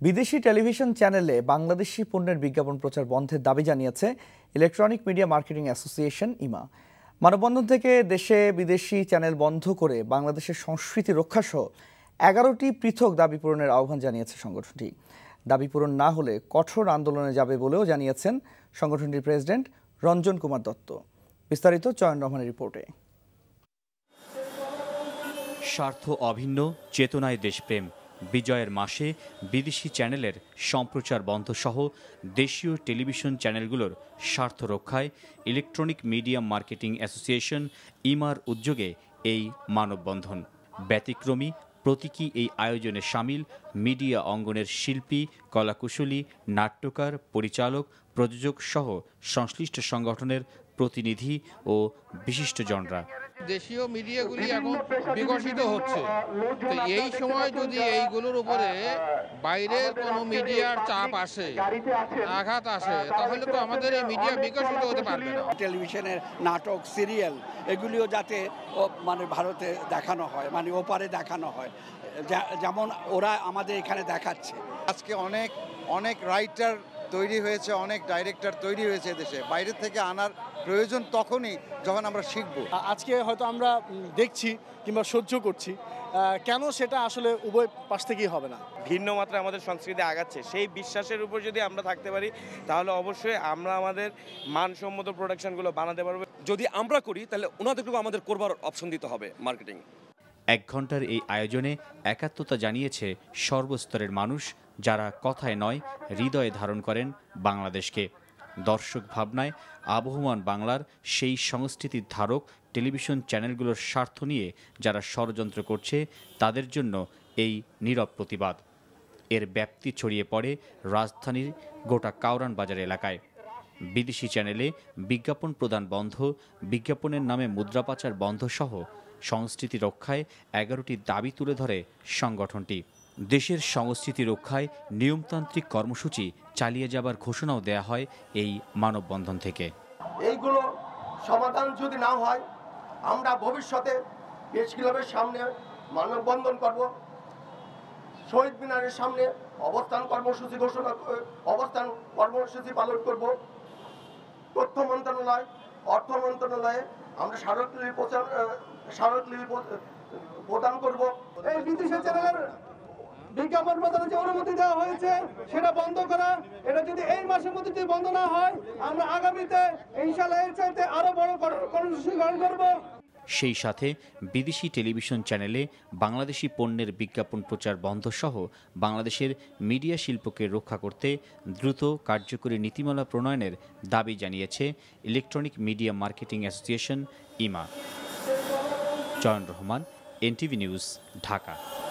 বিদেশি টেলিভিশন চ্যানেলে বাংলাদেশি পণ্যের বিজ্ঞাপন প্রচার বন্ধের দাবি জানিয়েছে ইলেকট্রনিক মিডিয়া মার্কেটিং অ্যাসোসিয়েশন ইমা। মানববন্ধন থেকে দেশে বিদেশি চ্যানেল বন্ধ করে বাংলাদেশের সংস্কৃতি রক্ষাসহ 11টি পৃথক দাবি পূরণের আহ্বান জানিয়েছে সংগঠনটি। দাবি পূরণ না হলে কঠোর আন্দোলনে যাবে বলেও জানিয়েছেন সংগঠনটির প্রেসিডেন্ট রঞ্জন কুমার দত্ত। বিস্তারিত চয়ন রহমানের রিপোর্টে। স্বার্থ অভিন্ন, চেতনায় দেশপ্রেম। বিজয়ের মাসে বিদেশি চ্যানেলের সম্প্রচার বন্ধ সহ দেশীয় টেলিভিশন চ্যানেলগুলোর স্বার্থ রক্ষায় ইলেকট্রনিক মিডিয়া মার্কেটিং অ্যাসোসিয়েশন ইমার উদ্যোগে এই মানববন্ধন। ব্যতিক্রমী প্রতীকী এই আয়োজনে শামিল মিডিয়া অঙ্গনের শিল্পী, কলাকুশলী, নাট্যকার, পরিচালক, প্রযোজক সহ সংশ্লিষ্ট সংগঠনের প্রতিনিধি ও বিশিষ্টজনরা। দেশীয় মিডিয়াগুলি এখন বিকশিত হচ্ছে, তো এই সময় যদি এইগুলোর উপরে বাইরের কোনো মিডিয়ার চাপ আসে, আঘাত আসে, তাহলে তো আমাদের এই মিডিয়া বিকশিত হতে পারবে না। টেলিভিশনের নাটক, সিরিয়াল এগুলিও যাতে মানে ভারতে দেখানো হয়, মানে ওপারে দেখানো হয়, যেমন ওরা আমাদের এখানে দেখাচ্ছে। আজকে অনেক রাইটার তৈরি হয়েছে, অনেক ডাইরেক্টর তৈরি হয়েছে দেশে। বাইরে থেকে আনার প্রয়োজন তখনই যখন আমরা শিখব। আজকে হয়তো আমরা দেখছি কিংবা সহ্য করছি, কেন সেটা আসলে উভয় পাশ থেকেই হবে না। ভিন্ন মাত্রায় আমাদের সংস্কৃতি আগাচ্ছে, সেই বিশ্বাসের উপর যদি আমরা থাকতে পারি তাহলে অবশ্যই আমরা আমাদের মানসম্মত প্রোডাকশনগুলো বানাতে পারবো। যদি আমরা করি তাহলে ওনাদেরকেও আমাদের করবার অপশন দিতে হবে মার্কেটিং। 1 ঘন্টার এই আয়োজনে একাত্মতা জানিয়েছে সর্বস্তরের মানুষ, যারা কথায় নয় হৃদয়ে ধারণ করেন বাংলাদেশকে। দর্শক ভাবনায় আবহমান বাংলার সেই সংস্কৃতির ধারক টেলিভিশন চ্যানেলগুলোর স্বার্থ নিয়ে যারা ষড়যন্ত্র করছে, তাদের জন্য এই নীরব প্রতিবাদ। এর ব্যাপ্তি ছড়িয়ে পড়ে রাজধানীর গোটা কাউরান বাজার এলাকায়। বিদেশি চ্যানেলে বিজ্ঞাপন প্রদান বন্ধ, বিজ্ঞাপনের নামে মুদ্রা পাচার বন্ধ সহ সংস্কৃতি রক্ষায় 11টি দাবি তুলে ধরে সংগঠনটি। দেশের সংস্কৃতি রক্ষায় নিয়মতান্ত্রিক কর্মসূচি চালিয়ে যাবার ঘোষণাও দেয়া হয় এই মানববন্ধন থেকে। এইগুলো সমাধান যদি না হয়, আমরা ভবিষ্যতে প্রেস ক্লাবের সামনে মানববন্ধন করব, শহীদ মিনারের সামনে অবস্থান কর্মসূচি পালন করব। তথ্য মন্ত্রণালয়, অর্থ মন্ত্রণালয়ে আমরা স্মারকলিপি প্রদান করব। এই বিদেশি চ্যানেলের বিজ্ঞাপন প্রদানের যে অনুমতি দেওয়া হয়েছে সেটা বন্ধ করা, এটা যদি এই মাসের মধ্যে যদি বন্ধ না হয়, আমরা আগামীতে ইনশাআল্লাহ এর চাইতে আরো বড় কর্মসূচি গ্রহণ করব। সেই সাথে বিদেশি টেলিভিশন চ্যানেলে বাংলাদেশি পণ্যের বিজ্ঞাপন প্রচার বন্ধ সহ বাংলাদেশের মিডিয়া শিল্পকে রক্ষা করতে দ্রুত কার্যকরী নীতিমালা প্রণয়নের দাবি জানিয়েছে ইলেকট্রনিক মিডিয়া মার্কেটিং অ্যাসোসিয়েশন ইমা। চয়ন রহমান, এনটিভি নিউজ, ঢাকা।